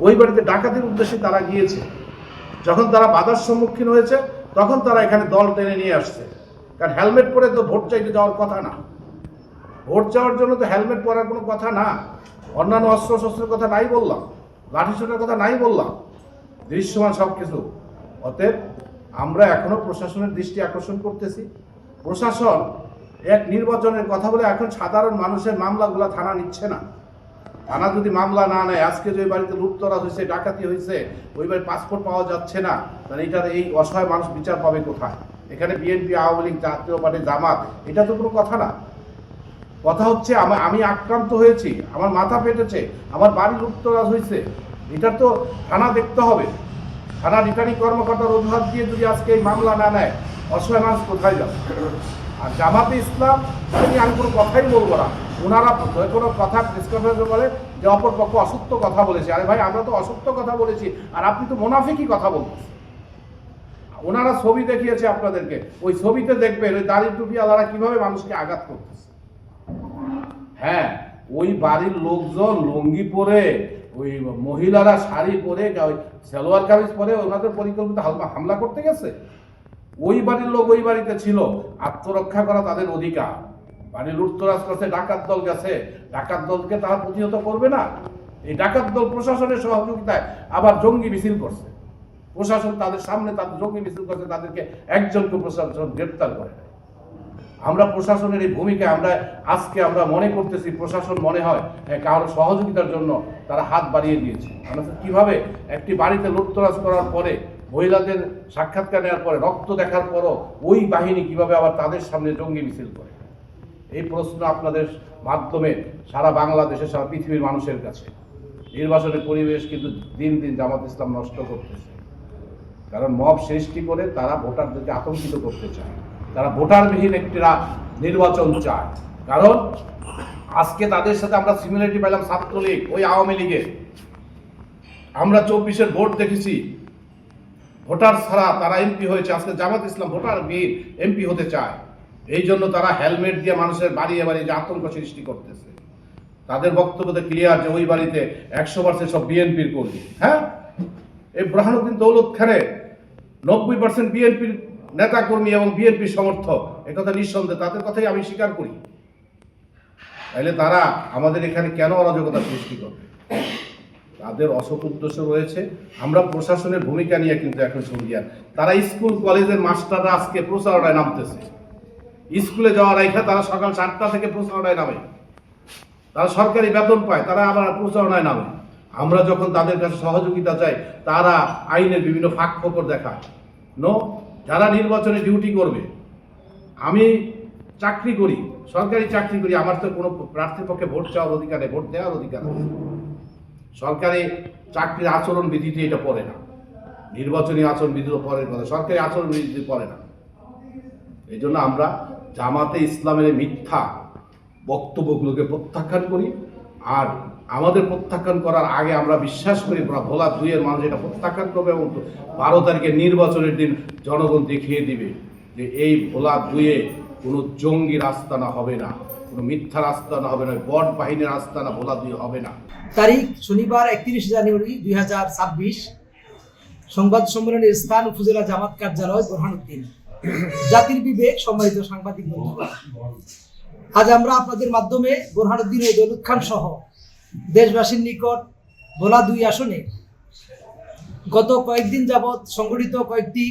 ওই বাড়িতে ডাকাতির উদ্দেশ্যে তারা গিয়েছে। যখন তারা বাধার সম্মুখীন হয়েছে তখন তারা এখানে দল টেনে নিয়ে আসছে। কারণ হেলমেট পরে তো ভোট চাইতে যাওয়ার কথা না, ভোট চাওয়ার জন্য তো হেলমেট পরার কোনো কথা না, অন্যান্য অস্ত্র শস্ত্রের কথা নাই বললাম, লাঠিসোঁটার কথা নাই বললাম, দৃশ্যমান সব কিছু। অতএব আমরা এখনো প্রশাসনের দৃষ্টি আকর্ষণ করতেছি। প্রশাসন এক নির্বাচনের কথা বলে এখন সাধারণ মানুষের মামলাগুলো থানা নিচ্ছে না। থানা যদি মামলা না নেয়, আজকে যে বাড়িতে লুটতরাজ হয়েছে, ডাকাতি হয়েছে, ওই বাড়ির পাসপোর্ট পাওয়া যাচ্ছে না, তাহলে এটার এই অসহায় মানুষ বিচার পাবে কোথায়? এখানে বিএনপি, আওয়ামী লীগ, জাতীয় পার্টি, জামাত, এটা তো কোনো কথা না। কথা হচ্ছে আমি আক্রান্ত হয়েছি, আমার মাথা ফেটেছে, আমার বাড়ি লুটতরাজ হয়েছে, এটার তো থানা দেখতে হবে। থানা রিটার্নিং কর্মকর্তার অজুহাত দিয়ে যদি আজকে এই মামলা না নেয়, অসহায় মানুষ কোথায় যাবে? আর জামাতে ইসলাম নিয়ে আমি কোনো কথাই বলবো না। ওনারা কোনো কথা ডিসকাশন করে যে অপরপক্ষ অসত্য কথা বলেছে। আরে ভাই, আমরা তো অসত্য কথা বলেছি, আর আপনি তো মুনাফিকই কথা বলতেছেন। ওনারা ছবি দেখিয়েছে আপনাদেরকে, ওই ছবিতে দেখবেন ওই দাড়ি টুপিওয়ালারা কিভাবে মানুষকে আঘাত করতেছে। হ্যাঁ, ওই বাড়ির লোকজন লুঙ্গি পরে, ওই মহিলারা শাড়ি পরে, ওই সালোয়ার কামিজ পরে ওনাদের পরিকল্পিত হামলা করতে গেছে। ওই বাড়ির লোক ওই বাড়িতে ছিল, আত্মরক্ষা করা তাদের অধিকার। বাড়ি লুটতরাজ করছে, ডাকাত দল গেছে, ডাকাত দলকে তারা প্রতিহত করবে না? এই ডাকাত দল প্রশাসনের সহযোগিতায় আবার জঙ্গি মিছিল করছে। প্রশাসন তাদের সামনে তাদের জঙ্গি মিছিল করছে, তাদেরকে একজনকে প্রশাসন গ্রেপ্তার করে। আমরা প্রশাসনের এই ভূমিকা আজকে আমরা মনে করতেছি, প্রশাসন মনে হয় কারোর সহযোগিতার জন্য তারা হাত বাড়িয়ে দিয়েছে। আমরা কিভাবে একটি বাড়িতে লুটতরাজ করার পরে, মহিলাদের সাক্ষাৎকার নেওয়ার পরে, রক্ত দেখার পরও ওই বাহিনী কিভাবে আবার তাদের সামনে জঙ্গি মিছিল করে? এই প্রশ্ন আপনাদের মাধ্যমে সারা বাংলাদেশে, সারা পৃথিবীর মানুষের কাছে। নির্বাচনের পরিবেশ কিন্তু দিন দিন জামাত ইসলাম নষ্ট করতেছে। কারণ মব সৃষ্টি করে তারা ভোটারদেরকে আতঙ্কিত করতে চায়, তারা ভোটারবিহীন একটি নির্বাচন চায়। কারণ আজকে তাদের সাথে আমরা সিমিলারিটি পেলাম ছাত্রলীগ, ওই আওয়ামী লীগের। আমরা 24-এর ভোট দেখেছি, ভোটার ছাড়া তারা এমপি হয়েছে। আজকে জামাত ইসলাম ভোটারবিহীন এমপি হতে চায়। এই জন্য তারা হেলমেট দিয়ে মানুষের বাড়িয়ে বাড়িয়ে যে আতঙ্ক সৃষ্টি করতেছে। তাদের বক্তব্যতে ক্লিয়ার যে ওই বাড়িতে 100% সব বিএনপির কর্মী। হ্যাঁ, এই বুরহানুদ্দিন দৌলত খানে 90% বিএনপির নেতা কর্মী এবং বিএনপির সমর্থক। একথা নিঃসন্দেহে, তাদের কথাই আমি স্বীকার করি। তাইলে তারা আমাদের এখানে কেন অরাজকতা সৃষ্টি করবে? তাদের অসৎ উদ্দেশ্য রয়েছে। আমরা প্রশাসনের ভূমিকা নিয়ে কিন্তু এখন সন্ধিয়ান। তারা স্কুল কলেজের মাস্টাররা আজকে প্রচারণায় নামতেছে। স্কুলে যাওয়ার আগে তারা সকাল 7টা থেকে প্রচারণায় নামে। তারা সরকারি বেতন পায়, তারা আবার প্রচারণায় নামে। আমরা যখন তাদের কাছে সহযোগিতা চাই, তারা আইনের বিভিন্ন ফাঁক ফোকর দেখায়। যারা নির্বাচনে ডিউটি করবে, আমি চাকরি করি, সরকারি চাকরি করি, আমার তো কোনো প্রার্থীর পক্ষে ভোট চাওয়ার অধিকার নেই, ভোট দেওয়ার অধিকার নেই। সরকারি চাকরির আচরণ বিধিতে এটা পড়ে না, নির্বাচনী আচরণ বিধিতে পড়ে কথা, সরকারি আচরণ বিধিতে পড়ে না। এই জন্য আমরা জামাতে ইসলামের মিথ্যা বক্তব্যগুলোকে প্রত্যাখ্যান করি। আর আমাদের প্রত্যাখ্যান করার আগে আমরা বিশ্বাস করি ভোলা 2-এর মানুষ এটা প্রত্যাখ্যান করবে এবং 12 তারিখের নির্বাচনের দিন জনগণ দেখিয়ে দিবে যে এই ভোলা 2-এ কোনো জঙ্গির আস্তানা হবে না, কোনো মিথ্যার আস্তানা হবে না, বট বাহিনীর আস্তানা ভোলা 2 হবে না। তারিখ শনিবার 31 জানুয়ারি 2026। সংবাদ সম্মেলনের স্থান উপজেলা জামাত কার্যালয়, বুরহানুদ্দিন। জাতির বিবেক, সম্মানিত সাংবাদিক বন্ধু, আজ আমরা আপনাদের মাধ্যমে বুরহানুদ্দিন ও দৌলত খান সহ দেশবাসীর নিকট ভোলা 2 আসনে গত কয়েকদিন যাবৎ সংঘটিত কয়েকটি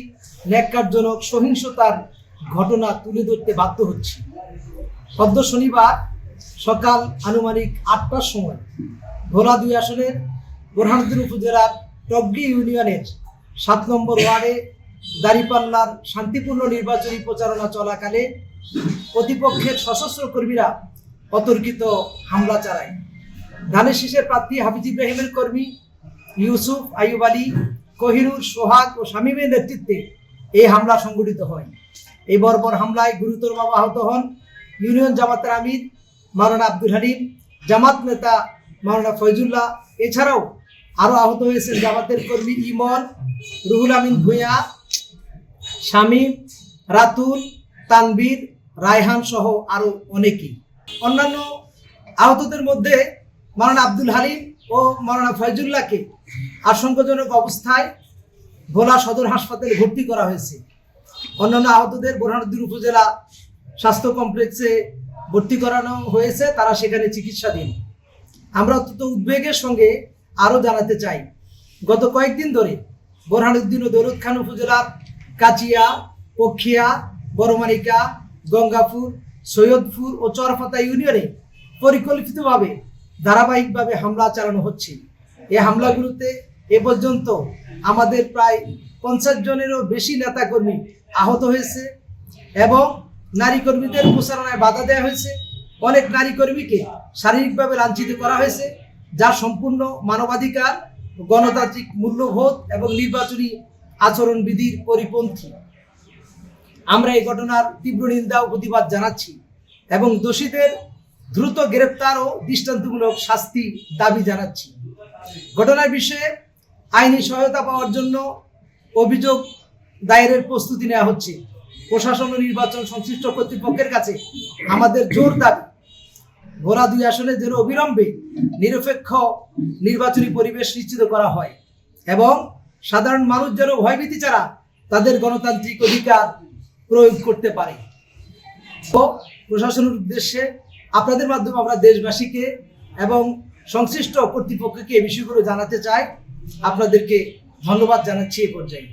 ন্যাক্কারজনক সহিংসতার ঘটনা তুলে ধরতে বাধ্য হচ্ছি। গত শনিবার সকাল আনুমানিক 8টার সময় ভোলা 2 আসনের বুরহানুদ্দিন উপজেলার টগরি ইউনিয়নের 7 নম্বর ওয়ার্ডে দাঁড়িপাল্লার শান্তিপূর্ণ নির্বাচনী প্রচারণা চলাকালে প্রতিপক্ষের সশস্ত্র কর্মীরা অতর্কিত হামলা চালায়। ধানের শীষের প্রার্থী হাফিজ ইব্রাহিমের কর্মী ইউসুফ, আইয়ুব আলী, কোহিনুর, সোহাগ ও শামীমের নেতৃত্বে এই হামলা সংঘটিত হয়। এই বর্বর হামলায় গুরুতরভাবে আহত হন ইউনিয়ন জামাতের আমির মাওলানা আব্দুল হালিম, জামাত নেতা মাওলানা ফয়জুল্লাহ। এছাড়াও আরও আহত হয়েছেন জামাতের কর্মী ইমন, রুহুল আমিন ভূঁইয়া, শামীম, রাতুল, তানবীর, রায়হান সহ আরও অনেকেই। অন্যান্য আহতদের মধ্যে মাওলানা আব্দুল হালিম ও মাওলানা ফয়জুল্লাহকে আশঙ্কাজনক অবস্থায় ভোলা সদর হাসপাতালে ভর্তি করা হয়েছে। অন্যান্য আহতদের বোরহানুদ্দিন উপজেলা স্বাস্থ্য কমপ্লেক্সে ভর্তি করানো হয়েছে, তারা সেখানে চিকিৎসাধীন। আমরা অত্যন্ত উদ্বেগের সঙ্গে আরও জানাতে চাই, গত কয়েকদিন ধরে বোরহানুদ্দিন ও দৌলত খান উপজেলার কাচিয়া, পক্ষিয়া, বড়মানিকা, গঙ্গাপুর, সৈয়দপুর ও চরফাতা ইউনিয়নে পরিকল্পিতভাবে ধারাবাহিকভাবে হামলা চালানো হচ্ছে। এই হামলাগুলোতে এ পর্যন্ত আমাদের প্রায় 50 জনেরও বেশি নেতাকর্মী আহত হয়েছে এবং নারী কর্মীদের প্রচারণায় বাধা দেওয়া হয়েছে। অনেক নারী কর্মীকে শারীরিকভাবে লাঞ্ছিত করা হয়েছে, যা সম্পূর্ণ মানবাধিকার, গণতান্ত্রিক মূল্যবোধ এবং নির্বাচনী আচরণবিধির পরিপন্থী। আমরা এই ঘটনার তীব্র নিন্দা ও প্রতিবাদ জানাচ্ছি এবং দোষীদের দ্রুত গ্রেপ্তার ও দৃষ্টান্তমূলক শাস্তি দাবি জানাচ্ছি। ঘটনার বিষয়ে আইনি সহায়তা পাওয়ার জন্য অভিযোগ দায়েরের প্রস্তুতি নেওয়া হচ্ছে। প্রশাসন ও নির্বাচন সংশ্লিষ্ট কর্তৃপক্ষের কাছে আমাদের জোর দাবি, ভোলা 2 আসনে যেন অবিলম্বে নিরপেক্ষ নির্বাচনী পরিবেশ নিশ্চিত করা হয় এবং সাধারণ মানুষ যেন ভয়ভীতি ছাড়া তাদের গণতান্ত্রিক অধিকার প্রয়োগ করতে পারে। তো প্রশাসনের উদ্দেশ্যে আপনাদের মাধ্যমে আমরা দেশবাসীকে এবং সংশ্লিষ্ট কর্তৃপক্ষকে এই বিষয়গুলো জানাতে চাই। আপনাদেরকে ধন্যবাদ জানাচ্ছি এই পর্যায়ে।